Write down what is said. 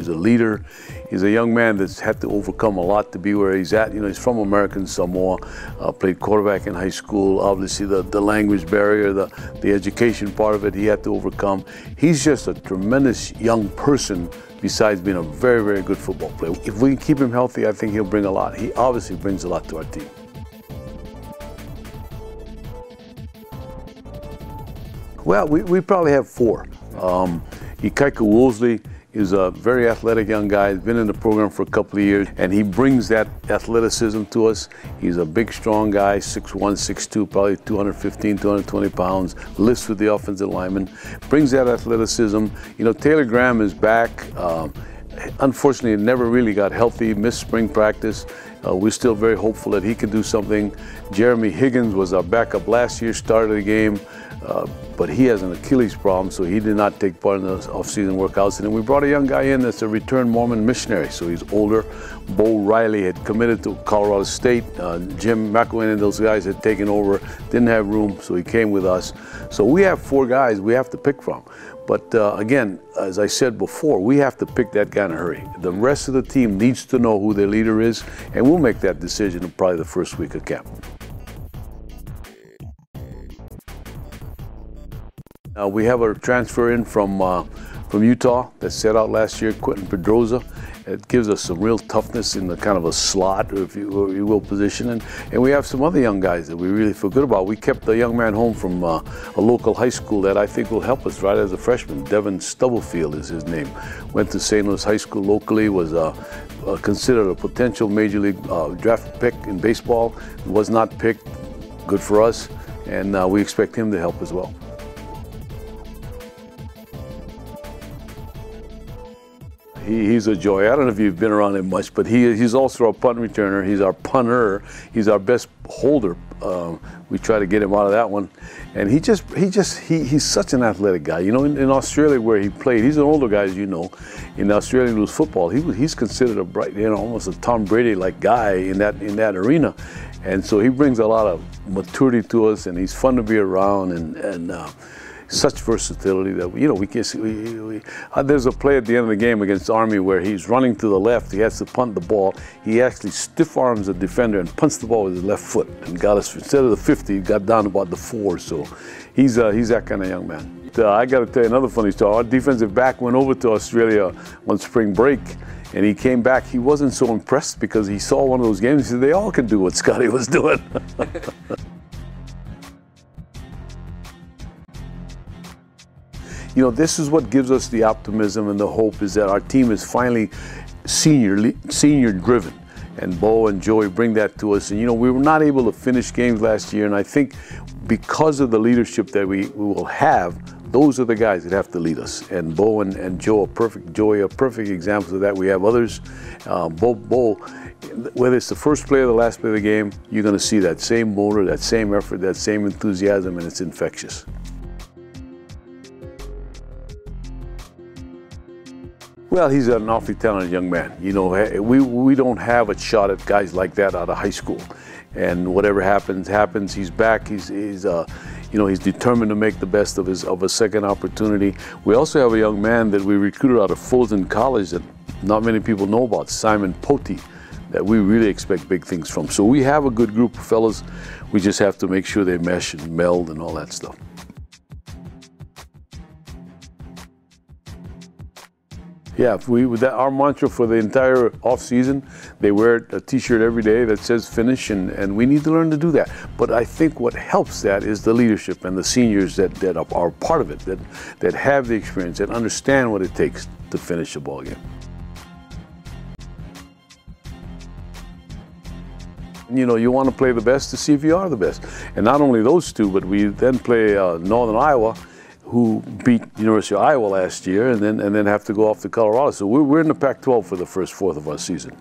He's a leader. He's a young man that's had to overcome a lot to be where he's at. You know, he's from American Samoa, played quarterback in high school. Obviously, the language barrier, the education part of it, he had to overcome. He's just a tremendous young person, besides being a very, very good football player. If we can keep him healthy, I think he'll bring a lot. He obviously brings a lot to our team. Well, we probably have four. Ikaika Woolsey is a very athletic young guy. He's been in the program for a couple of years, and he brings that athleticism to us. He's a big, strong guy, 6'1", 6'2", probably 215, 220 pounds, lifts with the offensive lineman, brings that athleticism. You know, Taylor Graham is back. Unfortunately, never really got healthy, missed spring practice. We're still very hopeful that he can do something. Jeremy Higgins was our backup last year, started the game, but he has an Achilles problem, so he did not take part in the off-season workouts. And then we brought a young guy in that's a returned Mormon missionary, so he's older. Beau Riley had committed to Colorado State. Jim McElwain and those guys had taken over, didn't have room, so he came with us. So we have four guys we have to pick from. But again, as I said before, we have to pick that guy in a hurry. The rest of the team needs to know who their leader is, and we'll make that decision in probably the first week of camp. We have a transfer in from Utah that set out last year, Quentin Pedroza. It gives us some real toughness in the kind of a slot, if you will, position. And we have some other young guys that we really feel good about. We kept a young man home from a local high school that I think will help us right as a freshman. Devin Stubblefield is his name. Went to St. Louis High School locally, was considered a potential major league draft pick in baseball. Was not picked, good for us, and we expect him to help as well. He's a joy. I don't know if you've been around him much, but he's also our punt returner. He's our punter. He's our best holder. We try to get him out of that one. And he's such an athletic guy. You know, in Australia where he played, he's an older guy, as you know. In Australian rules football, he's considered a bright, you know, almost a Tom Brady-like guy in that arena. And so he brings a lot of maturity to us, and he's fun to be around, and such versatility that, you know, we can see. There's a play at the end of the game against Army where he's running to the left. He has to punt the ball. He actually stiff arms the defender and punts the ball with his left foot and got us, instead of the 50, he got down about the 4. So he's that kind of young man. I got to tell you another funny story. Our defensive back went over to Australia on spring break, and he came back. He wasn't so impressed because he saw one of those games. He said, they all can do what Scotty was doing. You know, this is what gives us the optimism and the hope, is that our team is finally senior driven. And Beau and Joey bring that to us. And, you know, we were not able to finish games last year. And I think because of the leadership that we will have, those are the guys that have to lead us. And Beau and Joey are perfect examples of that. We have others. Beau, whether it's the first play or the last play of the game, you're going to see that same motor, that same effort, that same enthusiasm, and it's infectious. Well, he's an awfully talented young man. You know, we don't have a shot at guys like that out of high school. And whatever happens, happens. He's back. He's determined to make the best of a second opportunity. We also have a young man that we recruited out of Fulton College that not many people know about, Simon Poti, that we really expect big things from. So we have a good group of fellas. We just have to make sure they mesh and meld and all that stuff. Yeah, our mantra for the entire off-season, they wear a T-shirt every day that says finish, and we need to learn to do that. But I think what helps that is the leadership and the seniors that are part of it, that have the experience, that understand what it takes to finish a ball game. You know, you want to play the best to see if you are the best. And not only those two, but we then play Northern Iowa, who beat University of Iowa last year, and then have to go off to Colorado. So we're in the Pac-12 for the first fourth of our season.